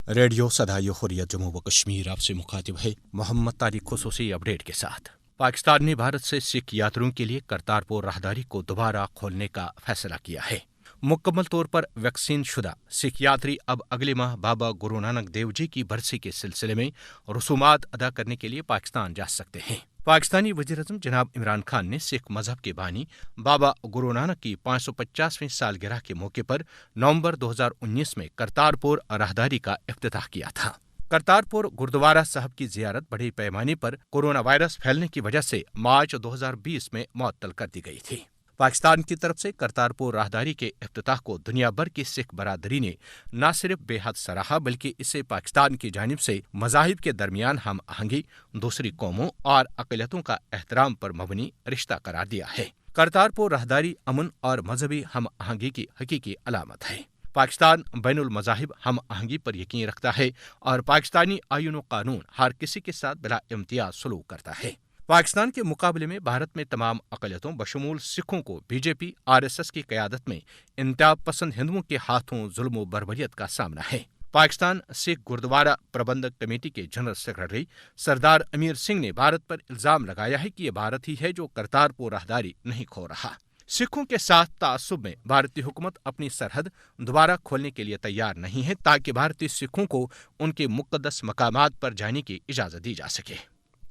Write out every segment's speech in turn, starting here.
Radio सदाये Hurriyat Jammu व कश्मीर आपसे मुखातिब है मोहम्मद तारिक खुसूसी अपडेट के साथ। पाकिस्तान ने भारत से सिख यात्रियों के लिए करतारपुर राहदारी को दोबारा खोलने का फैसला किया है। मुकम्मल तौर पर वैक्सीन शुदा सिख यात्री अब अगले माह बाबा गुरु नानक देव जी की बरसी के सिलसिले में रसूमात अदा करने के लिए पाकिस्तान जा सकते हैं। पाकिस्तानी वज़ीर-ए-आज़म जनाब इमरान खान ने सिख मजहब के बानी बाबा गुरु नानक की 550वीं सालगिरह के मौके पर नवंबर 2019 में करतारपुर राहदारी का इफ्तिताह किया था। करतारपुर गुरुद्वारा साहब की जियारत बड़े पैमाने पर कोरोना वायरस फैलने की वजह से मार्च 2020 में मुअत्तल कर दी गई थी। पाकिस्तान की तरफ से करतारपुर राहदारी के इफ्तिताह को दुनिया भर की सिख बरादरी ने न सिर्फ बेहद सराहा बल्कि इसे पाकिस्तान की जानिब से मज़ाहिब के दरमियान हम आहंगी, दूसरी कौमों और अक़लियतों का एहतराम पर मबनी रिश्ता करार दिया है। करतारपुर राहदारी अमन और मजहबी हम आहंगी की हकीकी अलामत है। पाकिस्तान बैनुल मज़ाहिब हम आहंगी पर यकीन रखता है और पाकिस्तानी आईन व कानून हर किसी के साथ बिला इम्तियाज सलूक करता है। पाकिस्तान के मुकाबले में भारत में तमाम अक़लियतों बशमूल सिखों को बीजेपी RSS की क़यादत में इंतहा पसंद हिंदुओं के हाथों जुल्म व बर्बरियत का सामना है। पाकिस्तान सिख गुरुद्वारा प्रबंधक कमेटी के जनरल सेक्रेटरी सरदार अमीर सिंह ने भारत पर इल्जाम लगाया है कि ये भारत ही है जो करतारपुर राहदारी नहीं खोल रहा। सिखों के साथ तासुब में भारतीय हुकूमत अपनी सरहद दोबारा खोलने के लिए तैयार नहीं है ताकि भारतीय सिखों को उनके मुक़द्दस मकामात पर जाने की इजाज़त दी जा सके।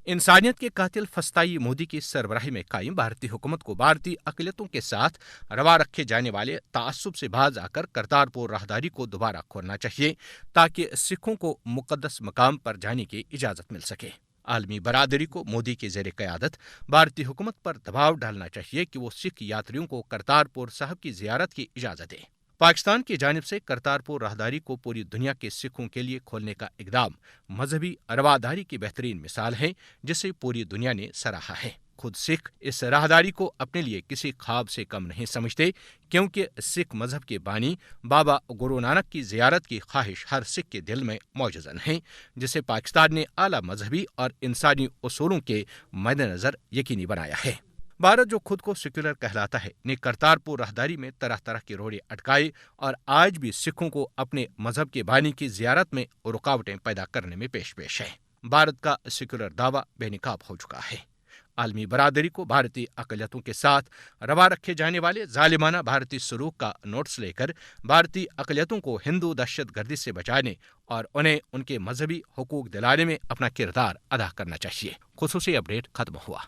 इंसानियत के कातिल फस्ताई मोदी की सरबराही में कायम भारतीय हुकूमत को भारतीय अक़लियतों के साथ रवा रखे जाने वाले तासुब से बाज आकर करतारपुर राहदारी को दोबारा खोलना चाहिए ताकि सिखों को मुक़द्दस मकाम पर जाने की इजाज़त मिल सके। आलमी बरादरी को मोदी की ज़ेर क़यादत भारतीय हुकूमत पर दबाव डालना चाहिए कि वो सिख यात्रियों को करतारपुर साहब की ज़ियारत की इजाज़त दे। पाकिस्तान की जानिब से करतारपुर राहदारी को पूरी दुनिया के सिखों के लिए खोलने का इक़दाम मजहबी रवादारी की बेहतरीन मिसाल है जिसे पूरी दुनिया ने सराहा है। खुद सिख इस राहदारी को अपने लिए किसी ख्वाब से कम नहीं समझते क्योंकि सिख मजहब के बानी बाबा गुरु नानक की ज़ियारत की ख्वाहिश हर सिख के दिल में मौजूद है जिसे पाकिस्तान ने आला मजहबी और इंसानी उसूलों के मद्देनज़र यकीनी बनाया है। भारत जो खुद को सेक्युलर कहलाता है ने करतारपुर राहदारी में तरह तरह के रोड़े अटकाए और आज भी सिखों को अपने मजहब के बानी की ज़ियारत में रुकावटें पैदा करने में पेश है। भारत का सेक्युलर दावा बेनकाब हो चुका है। आलमी बरादरी को भारतीय अक़लियतों के साथ रवा रखे जाने वाले जालिमाना भारतीय सलूक का नोट्स लेकर भारतीय अक़लियतों को हिंदू दहशत गर्दी से बचाने और उन्हें उनके मजहबी हुकूक दिलाने में अपना किरदार अदा करना चाहिए। खुसूसी अपडेट खत्म हुआ।